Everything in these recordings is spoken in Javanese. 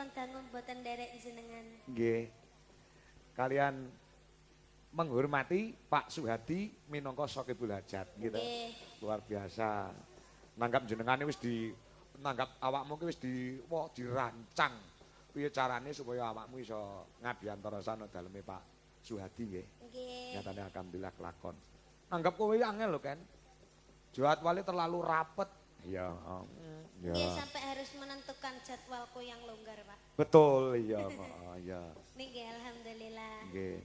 pun dangu mboten nderek jenengan. Nggih. Kalian menghormati Pak Suhadi minangka Sokibul Hajat gitu. Luar biasa. Nanggap jenengane wis di nanggap awakmu ki wis dirancang piye carane supaya awakmu iso ngabiyantarasana daleme Pak Suhadi nggih. Nggih. Nyatane alhamdulillah kelakon. Nanggap kowe angel lho kan. Jadwalnya terlalu rapet. Ya. Ya. Nggih sampai harus menentukan jadwalku yang longgar, Pak. Betul, iya, ya. Nggih, alhamdulillah. Nggih.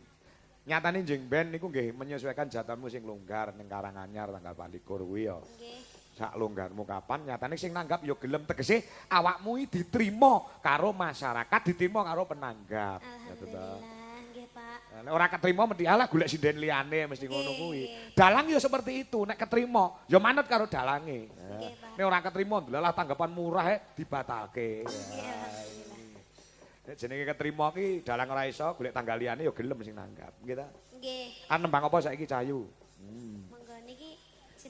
Nyatane jeng ben niku nggih menyesuaikan jadwalmu sing longgar ning Karanganyar tanggal 24 kuwi ya. Nggih. Sak longgarmu kapan nyatane sing nanggap ya gelem tegese awakmu iki diterima karo masyarakat, diterima karo penanggap. Alhamdulillah, nggih, Pak. Nek ora ketrima mesti alah golek sinden liyane mesti ngono kuwi. Dalang ya seperti itu, nek ketrima ya manut karo dalange. Nek ora ketrima ndelalah tanggapan murah dibatalke. Nek jenenge ketrima ki dalang ora iso golek tanggal liyane ya gelem sing nanggap, nggih ta? Nggih. Nembang apa saiki Cahayu? Monggo niki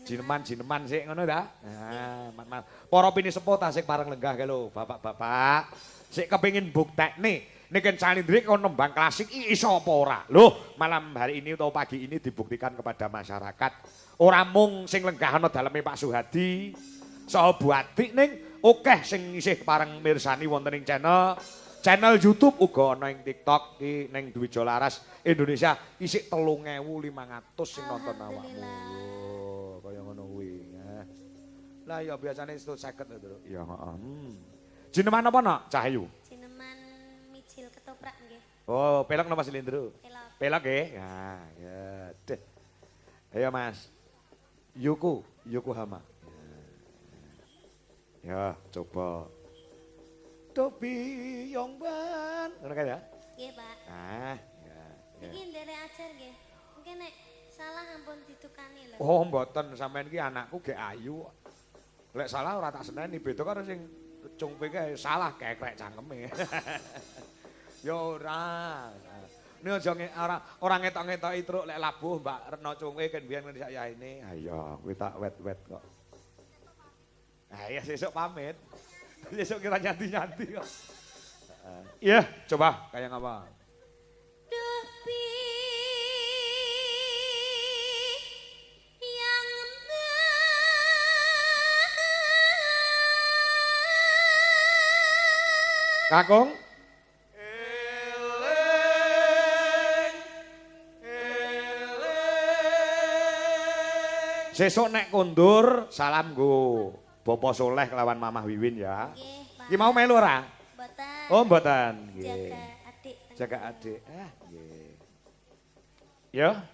Jineman sik ngono ta? Nah, para pinisepuh tasik pareng lenggah ke lho, bapak-bapak. Sik kepengin buktekne nek Calindri kon nembang klasik iso apa ora? Loh, malam hari ini atau pagi ini dibuktikan kepada masyarakat. Ora mung sing lenggah ana daleme Pak Suhadi, saha Bu Adik ning akeh sing isih pareng mirsani wonten ing channel YouTube uga ana ing TikTok iki ning Dwija Laras Indonesia isih 3.500 sing nonton awakmu. Kaya ngono kuwi. Lah ya biasane 150 to. Ya heeh. Jineman apa nak Cahayu? Jineman micil ketoprak nggih. Oh, pelek napa silindro? Pelok. Pelek nggih. Ya, deh. Ayo Mas. Yokohama. Ya, coba. Tobi Yongban. Ngono kan ya? Nggih, Pak. Ya. Iki nderek ajar nggih. Mungkin nek salah ampun ditukani lho. Oh, mboten sampean iki anakku ge ayu. Lek salah ora tak seneni beda karo sing cungpe kae salah kekrek cangkeme. Ya ora. Nek aja ora ngetok-ngetoki truk lek labuh Mbak Retno cungpe ken biyen ngene sak yaine. Ha iya, kuwi tak wet-wet kok. Ah ya sesuk pamit. Sesuk kira nyanti-nyanti kok. Iya, coba kayak apa? Dupi Kakung? Sesuk nek kondur salam go Bapak Soleh lawan Mamah Wiwin ya. nggih, Pak. Iki mau melu ora? Mboten. Oh mboten. Nggih. Jaga adik. Jaga adik. Nggih. Ya.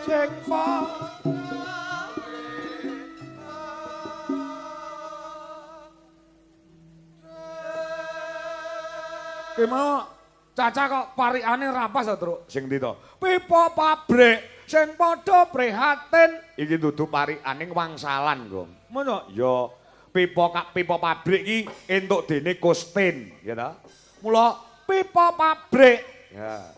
Sing Kemo Caca kok parikane rapas to, Truk? Sing ndi to? Pipa pabrik sing padha prihatin. Iki dudu parikane wangsalan, Gong. Ngono? Ya pipa pabrik iki entuk dene Kustin, ya ta? Mula pipa pabrik. Ya.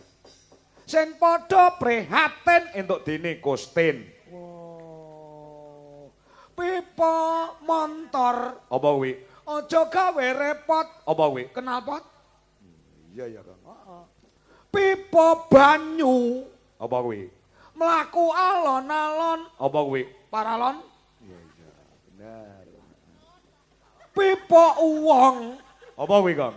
Sing padha prihatin entuk dene Kustin. Wow. Pipa montor apa kuwi? Aja gawe repot. Apa kuwi? Kenal pot? Iya ya, Kang. Pipa banyu. Apa kuwi? Mlaku alon-alon. Apa kuwi? Paralon? Iya, bener. Pipa uwong. Apa kuwi, Kang?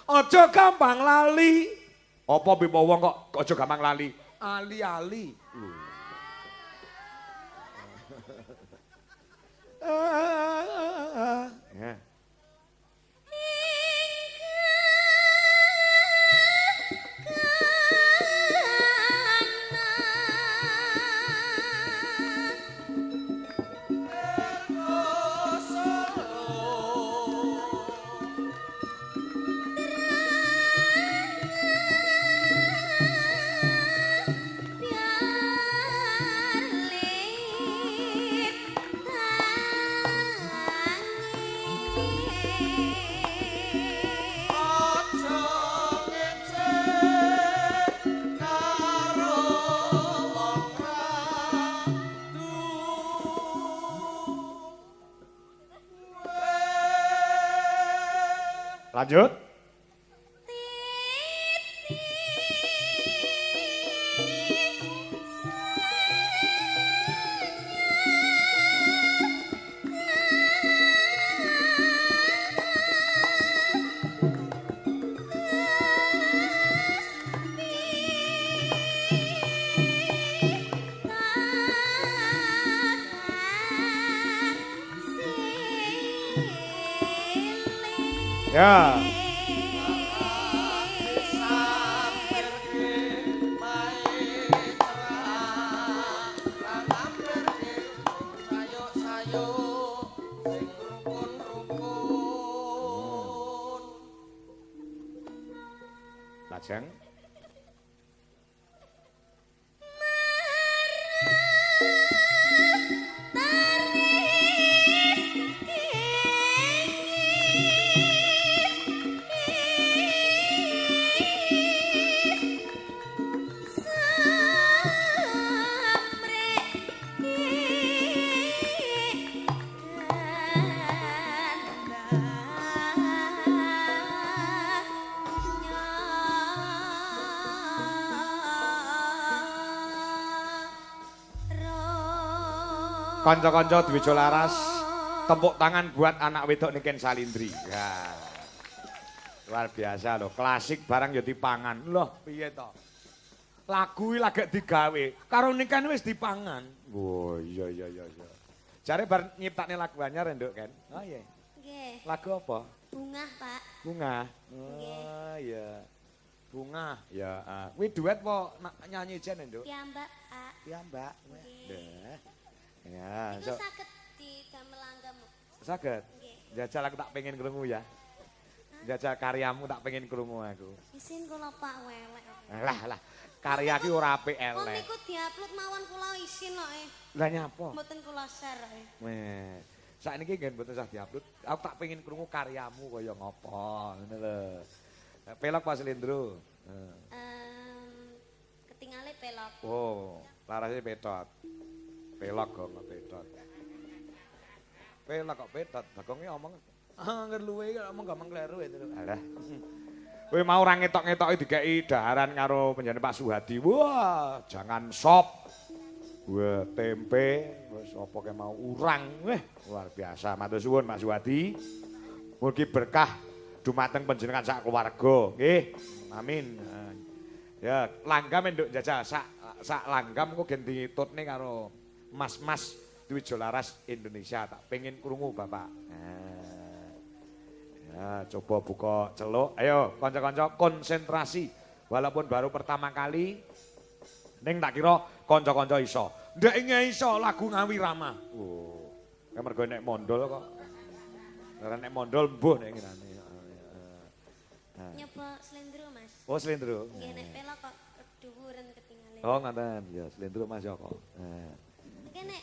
Aja gampang lali. Apa pipa uwong kok aja gampang lali? Ali-ali. Lanjut. Ya. Lajeng. Kanca-kanca Dwijo Laras, tepuk tangan buat anak wedok Niken Salindri. Ya. Luar biasa loh, klasik barang ya dipangan. Loh, piye to? Lagu iki lagi digawe, karo Niken wis dipangan. Oh iya. Jare bar nyiptakne lagu anyar Nduk kan? Oh iya. Nggih. Lagu apa? Bunga, Pak. Bunga. Oh iya. Bunga. Ya, kuwi duet apa nyanyi jen Nduk? Piyambak, Pak. Piyambak. Nggih. Ya, Iku saged didamel langgam. saged. Nggih. Jajal aku tak pengen krungu ya. Jajal karyamu tak pengen krungu aku. Isin kula Pak welek. Lah, karya ki ora apik Kok elek. niku diupload mawon kula isin kok. Lah nyapa? Mboten kula share. Weh. Sakniki ngen mboten usah diupload. Aku tak pengen krungu karyamu kaya ngopo, ngono lho. Pelok Pak Slendro. Ketingale pelok. Oh, larasnya petot. Pelok kok petot. Pelok kok petot. Bagongnya omong angger luwe omong gampang kleru itu. Alah. Kowe mau ora ngetok-ngetoki dikai daharan karo penjane Pak Suhadi. Wah, jangan sop. Wah, tempe, wis apa ke mau urang. Weh, luar biasa. Matur suwun Pak Suhadi. Mugi berkah dumateng panjenengan sak keluarga. Nggih. Amin. Ya, langgam nduk jajal sak langgam kok gen ditutne karo Mas-mas Dwijo Laras Indonesia. Tak pengen krungu Bapak. Ya, coba buka celuk. Ayo, kanca-kanca konsentrasi. Walaupun baru pertama kali, ning tak kira kanca-kanca iso. Ndek iso lagu Ngawi Rama. Oh, mergo nek mondol kok. Ora nek mondol mbuh nek ngirane. Nyoba slendro, Mas. Oh, slendro. Nggih nek pelok kok dhuwuren ketinggalan. Oh, ngoten. Ya, slendro Mas Joko. Iki nek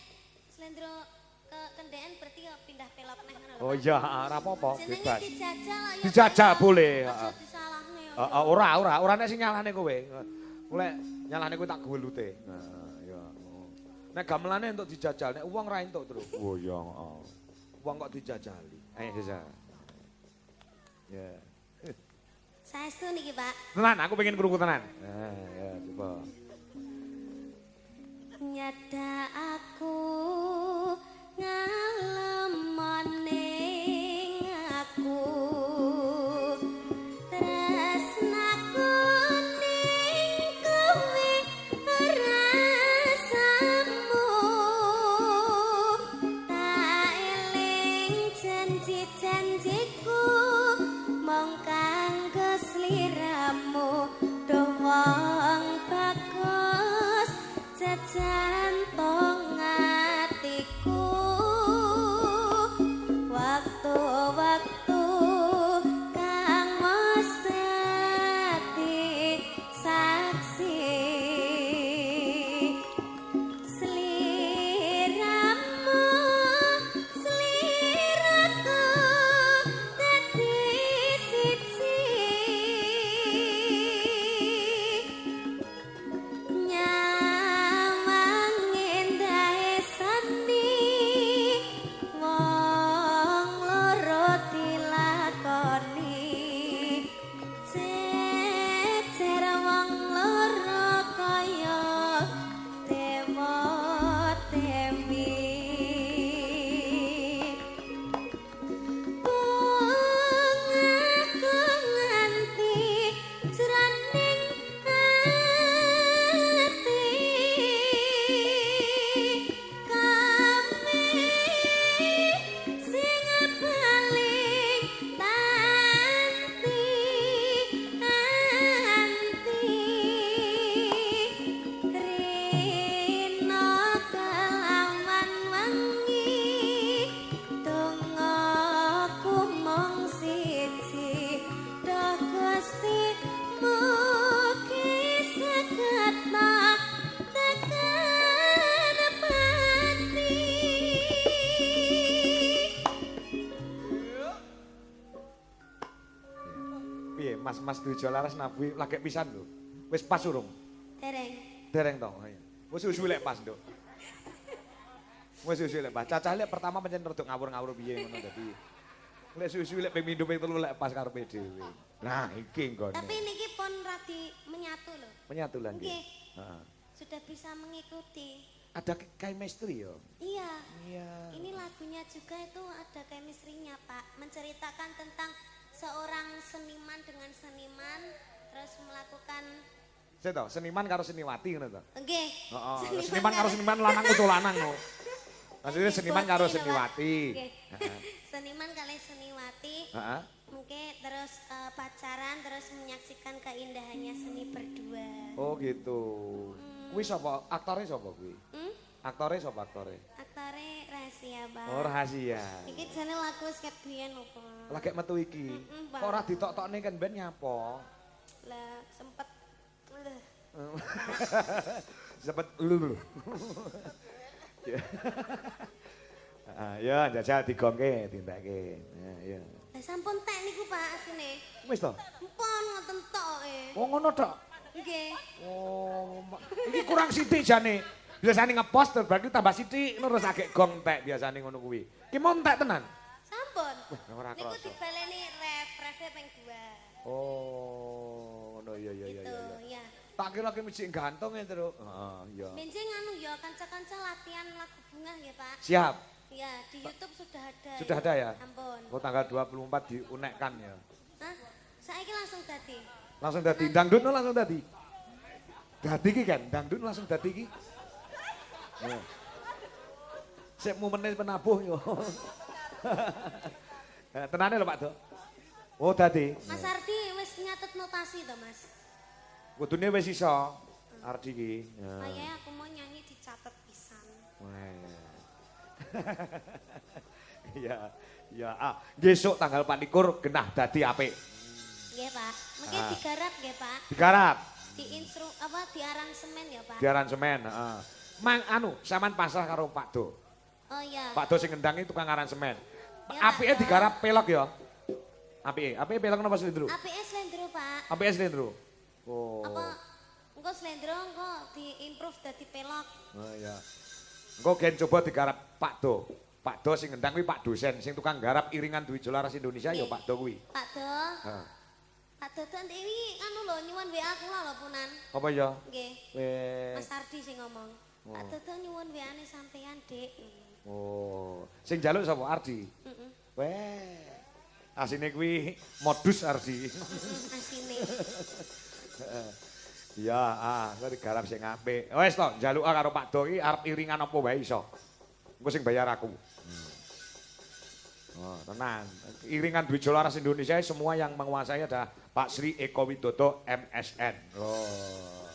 slendro ke kendean berarti kok pindah pelok neh ngono lho. Oh iya, ora apa-apa, Jenenge bebas. dijajal kok ya. Dijajal boleh, Aja disalahne ya. Ora nek sing nyalahne kowe. Mulai nyalahne kowe tak gewelute. Nah, ya. Nek gamelane entuk dijajal, nek uang ra entuk terus. Oh iya, heeh. Uang kok dijajali. Ayo Desa. Ya. Saestu niki, Pak. Tenan, aku pengen krungu tenan. Ya, coba. Nyada aku ngalemoning aku tresnaku ning kowe rasamu tak eling janji-janjiku mong kanggo sliramu dowong bagus jantung atiku waktu-waktu kang mesti saksi sliramu sliraku dadi siji Piye, Mas Dwijo Laras nabuh lagek pisan lho. Wis pas urung? Dereng. Dereng to. Wis suwi lek pas, Nduk. Wis suwi lek pas. Cacah lek pertama pancen rada ngawur-ngawur piye ngono dadi. Lek suwi lek ping pindho ping telu lek pas karepe dhewe. Nah, iki nggone. Tapi niki pun radi menyatu loh. Menyatu lan nggih. Nggih. Heeh. Sudah bisa mengikuti. Ada chemistry ya? Iya. Iya. Ini lagunya juga itu ada chemistry-nya, Pak. Menceritakan tentang seorang seniman dengan seniman terus melakukan Seto, seniman karo seniwati ngono to. nggih. Heeh, seniman karo seniman lanang kudu lanang no. Maksudnya seniman karo seniwati. Nggih. Seniman kali seniwati. Heeh. Mungkin terus pacaran terus menyaksikan keindahannya seni berdua. Oh gitu. Kuwi sapa? Aktore sapa kuwi? Aktore sapa aktore? Aktore rahasia, Pak. Oh rahasia. Iki jane lagu sket biyen lho, Pak. Lagi metu iki. Pak. Kok ora ditok-tokne kan ben nyapa? Lah sempet leh. Sempet lulu. Ya, jajal digongke, tindake. Ya. Lah sampun tek niku, Pak, asine. Wis to? Mpun ngoten tok Oh ngono tok. Nggih. Oh, iki kurang sithik jane. Biasane ngepost berarti tambah sithik terus agek gong tek biasane ngono kuwi. Ki mon tek tenan. Sampun. Ora Niku krasa. dibaleni ref-refe ping 2. Oh, ngono iya. Gitu, ya. Tak kira ki mesti gantung ya, Truk. Heeh, iya. Benjing anu ya kanca-kanca latihan lagu bunga ya, Pak. Siap. Ya, di YouTube sudah ada. Sudah ada ya? Ampun. Oh, tanggal 24 diunekkan ya. Hah? Saiki langsung dadi. Langsung dadi dangdut no langsung dadi. Dadi ki kan, dangdut langsung dadi ki. Ya. Sik momennya penabuh yo. Tenane lho Pak Do. Oh dadi. Mas Ardi wis nyatet notasi to, Mas? Kudune wis iso. Ardi ki. Ya. Kayaknya aku mau nyanyi dicatat pisan. Iya, iya. Ah, besok tanggal 24 genah dadi apik. Nggih, Pak. Mungkin digarap nggih, Pak. Digarap, Di aransemen ya, Pak. di aransemen, heeh. Mang anu, sampean pasrah karo Pak Do. Oh iya. Pak Do sing ngendangi tukang aransemen. Ya, Apike Pak Do. digarap pelok ya. Apike pelok napa slendro? APS Slendro, Pak. Apike slendro. Oh. Apa engko Slendro engko di-improve dadi pelok. Oh iya. Engko gen coba digarap Pak Do. Pak Do sing ngendang kuwi Pak dosen sing tukang garap iringan Dwijo Laras Indonesia ya Nggih. Pak Do kuwi. Pak Do. Heeh. Pak Dodo Dewi anu lho nyuwun WA kula lho punan. Apa ya? Nggih. Wes. Mas Ardi sing ngomong. Pak Dodo nyuwun WA-ne sampean, Dik. Oh, sing njaluk sapa Ardi? Heeh. Weh. Asine kuwi modus Ardi. Asine. Iya, kok digarap sing apik. Wes to, njaluk karo Pak Do iki arep iringan apa wae iso. Engko sing bayar aku. Oh, tenang. Iringan Dwijo Laras Indonesia semua yang menguasai ada Pak Sri Eko Widodo MSN. Oh.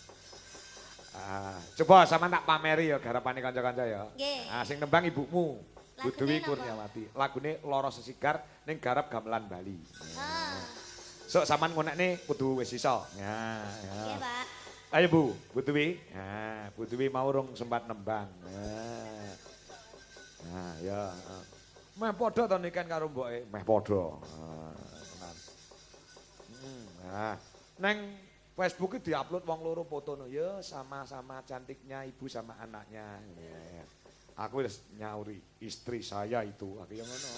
Coba sama tak pameri ya garapane kanca-kanca ya. Nggih. Sing nembang ibumu. Bu Lagune Dewi napa? Kurniawati. Lagune Loro Sesigar ning garap gamelan Bali. Ah, Sok sampean ngonekne kudu wis iso. Ya, ya. nggih, Pak. Ayo Bu Dewi. Nah, Bu Dewi mau rung sempat nembang. Nah, ya. Meh padha to niken karo mboke, meh padha. Tenan. Nah, neng Facebook iki diupload wong loro fotono ya sama-sama cantiknya ibu sama anaknya. Ya. Aku wis nyauri istri saya itu. Aku yang ngono.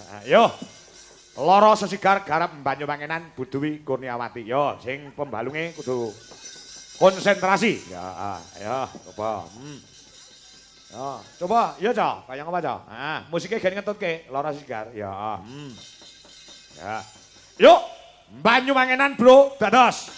Nah, yo. Loro Sesigar garap Banyuwangenan Bu Dewi Kurniawati. Yo, sing pembalunge kudu konsentrasi. Ya, coba. Ya, coba, ya Cok, kaya ngapa Cok? Nah, musiknya gini ngetutke, Loro Sesigar. Ya, ya. Yuk, Banyuwangenan bro, dados.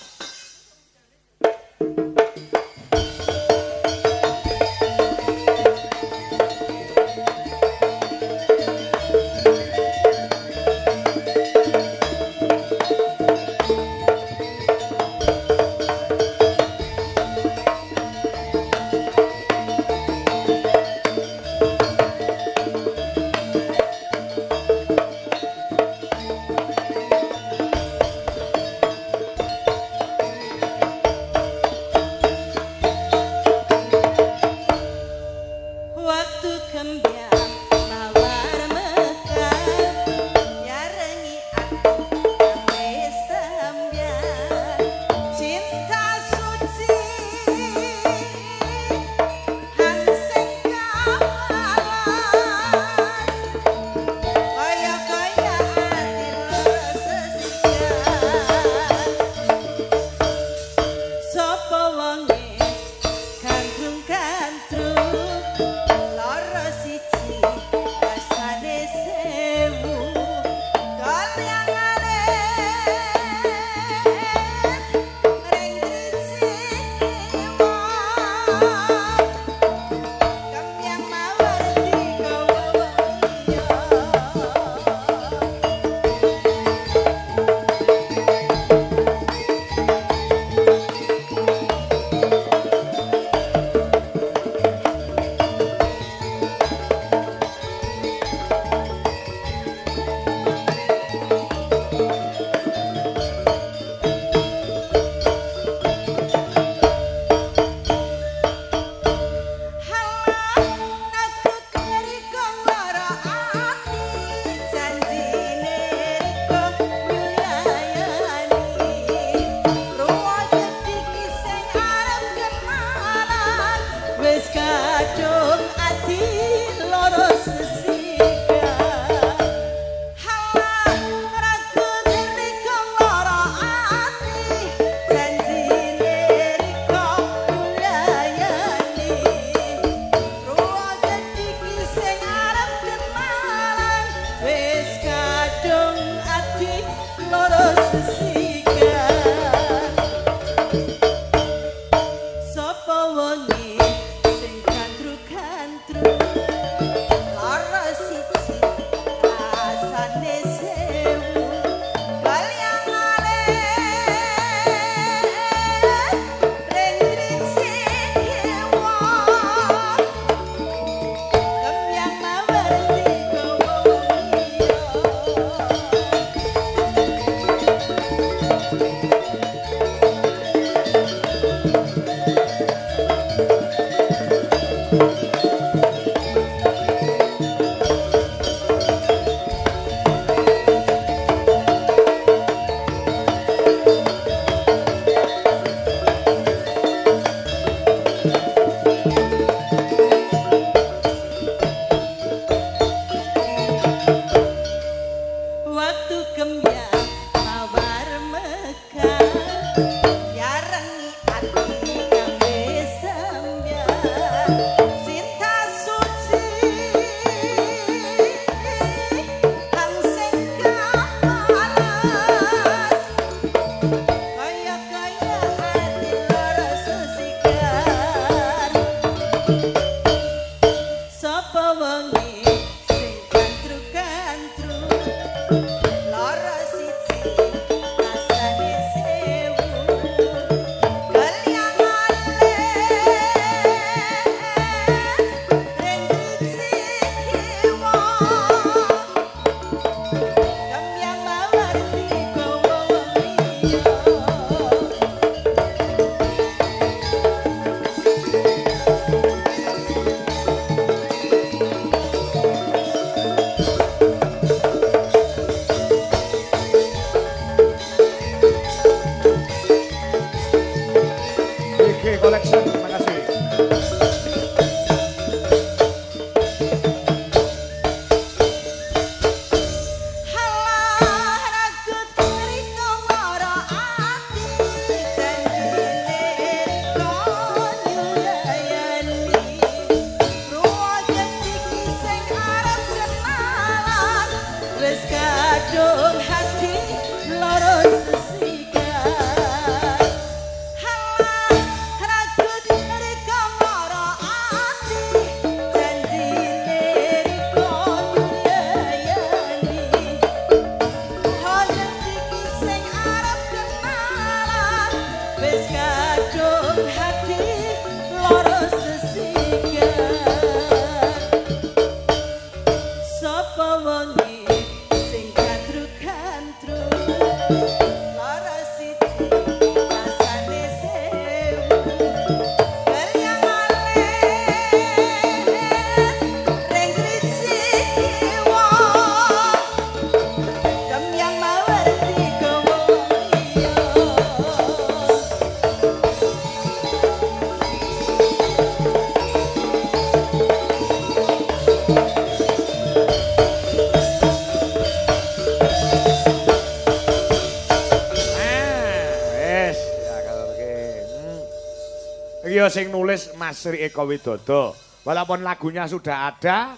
Iya sing nulis Mas Sri Eko Widodo. Walaupun lagunya sudah ada,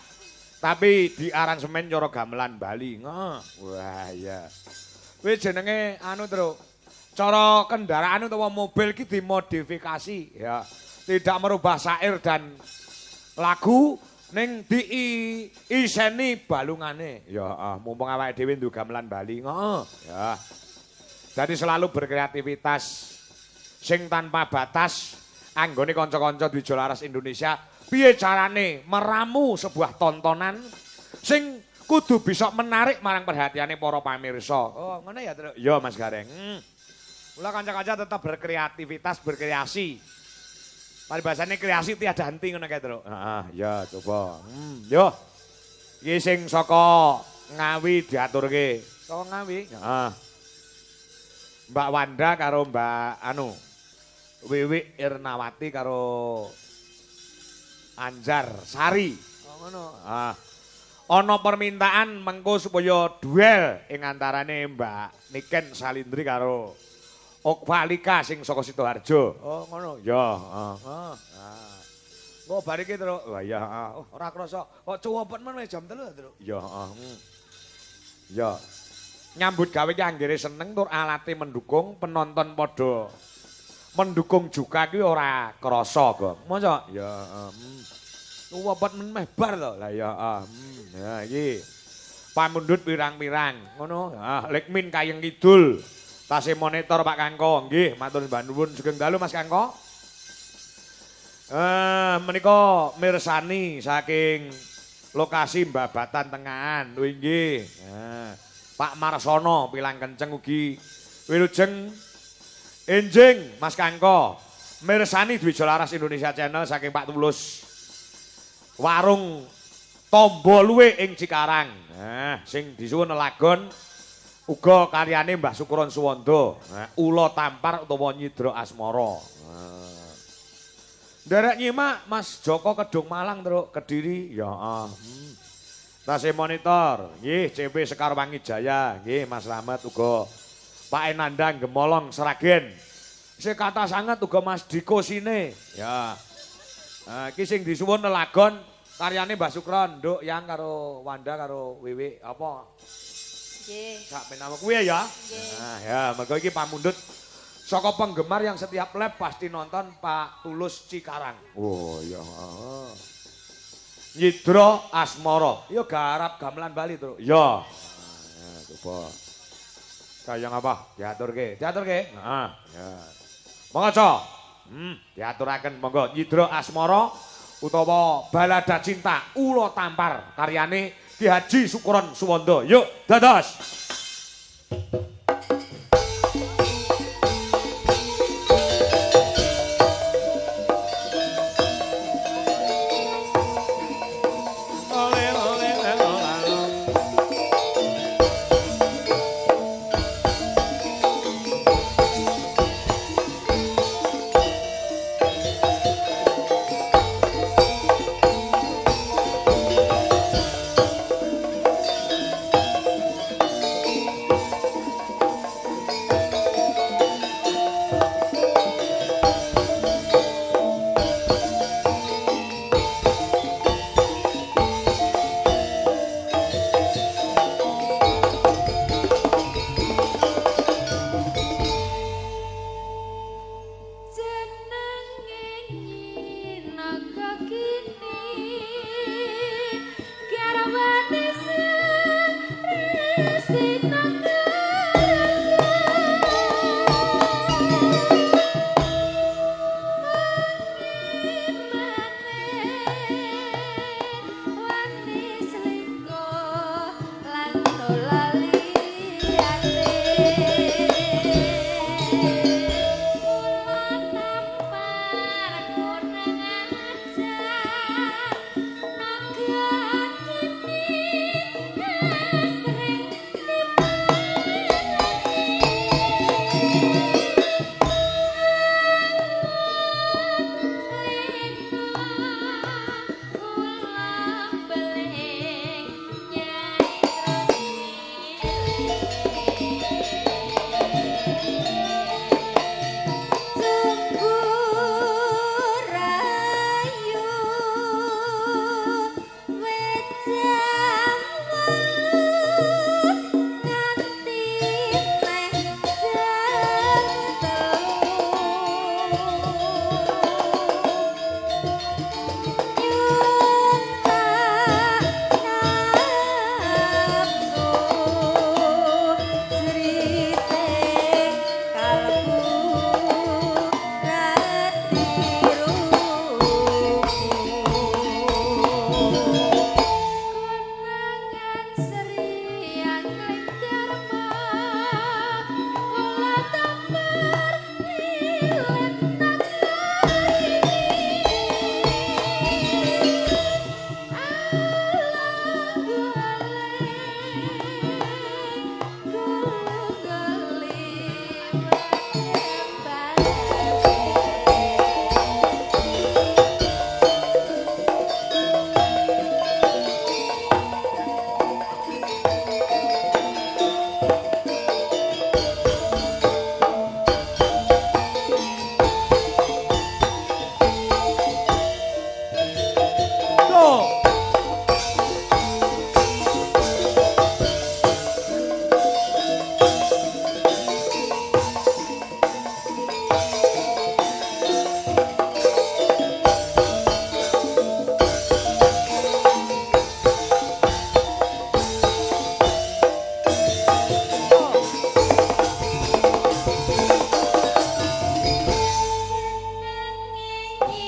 tapi di aransemen cara gamelan Bali. Wah iya. Kuwi jenenge anu Tru. Cara kendaraan utawa mobil iki dimodifikasi ya. Tidak merubah syair dan lagu ning diiseni balungane. Ya mumpung awake dhewe nduwe gamelan Bali. Ya. Jadi selalu berkreativitas sing tanpa batas. Anggone kanca-kanca di Jolaras Indonesia piye carane meramu sebuah tontonan sing kudu bisa menarik marang perhatiane para pamirsa. Oh, ngono ya, Tru. Ya, Mas Gareng. Mula kanca-kanca tetap berkreativitas, berkreasi. Paribasane kreasi tiada henti ngono kae, Tru. Heeh, ya coba. Yo. Iki sing saka Ngawi diaturke. Saka Ngawi? Heeh. Mbak Wanda karo Mbak Wiwi Irnawati karo Anjar Sari. Oh ngono. Ana permintaan mengko supaya duel ing antarane Mbak Niken Salindri karo Okvalika sing saka Sidoarjo. Oh ngono. Ya, heeh. Kok bar iki, Tru? Wah ya, ora krasa kok cuwepet men jam 3, Tru. Ya, Ya. nyambut gawe ki anggere seneng tur alate mendukung, penonton padha mendukung juga ki ora krasa, Gong. Mosok? Ya, Wapet meh bar to. Lah ya, ya iki. Pamundhut pirang-pirang. Ngono. Lekmin Kayeng Kidul. Tasih monitor Pak Kangko. Nggih, matur nuwun sugeng dalu Mas Kangko. Menika mirsani saking lokasi Babatan Tengahan. Lho nggih. Pak Marsono pilang kenceng ugi wilujeng enjing Mas Kangko. Mirsani Dwi Jolaras Indonesia Channel saking Pak Tulus. Warung Tombo Luwe ing Cikarang. Sing disuwun lelagon uga karyane Mbah Sukuron Suwanda. Ula Tampar utawa Nyidra Asmara. Nderek nyimak Mas Joko Kedung Malang Truk Kediri. Ya. Tasih monitor. Nggih, CP Sekar Wangi Jaya. Nggih, Mas Slamet uga Pak Enandang Gemolong Seragen. Sing kata sanget uga Mas Diko Sine. Ya. Iki sing disuwun lelagon karyane Mbah Sukron, Nduk Yang karo Wanda karo Wiwi apa? Nggih. Sak menawa kuwi ya. Nah, ya, mergo iki pamundhut saka penggemar yang setiap live pasti nonton Pak Tulus Cikarang. Oh iya. Nyidra Asmara. Ya garap gamelan Bali, Truk. Ya. Ya, coba. Kayang apa? Diaturke. Diaturke? Heeh. Ya. Monggo, Cok. Diaturaken monggo Nyidra Asmara utawa Balada Cinta Ula Tampar karyane Ki Haji Sukuron Suwanda. Yuk, dados.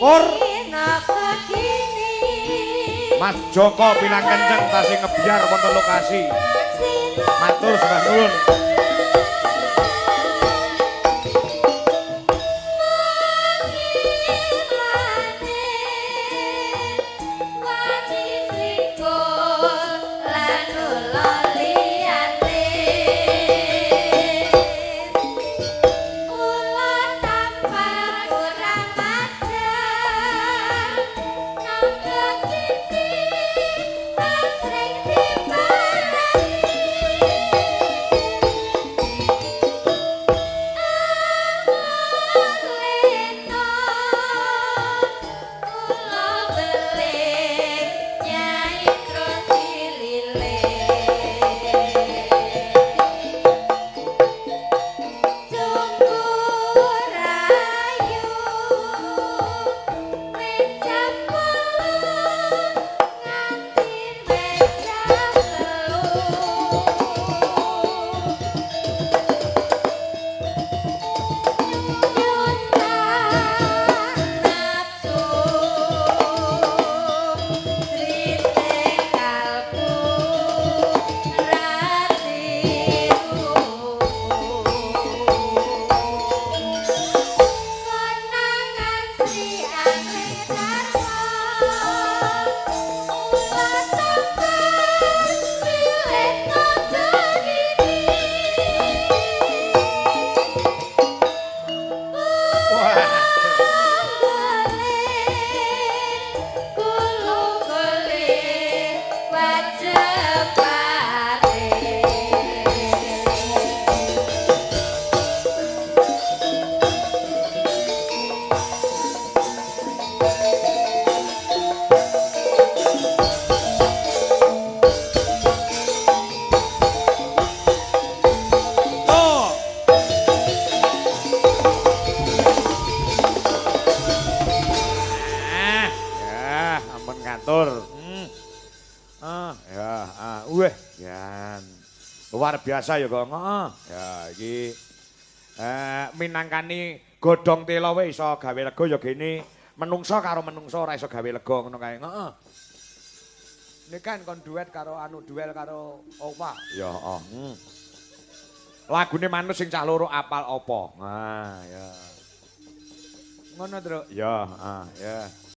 Pur. Mas Joko Pinang Kenceng tasih ngebyar wonten lokasi. Matur sembah nuwun. Luar biasa ya kok. Ya iki minangkani godhong tela wae iso gawe lega ya gene menungso karo menungso ora iso gawe lega ngono kae. Heeh. Ini kan kon duet karo duel karo Opa. Ya, Lagune manus sing cah loro apal apa? Nah, ya. Ngono, Truk. Ya, ya.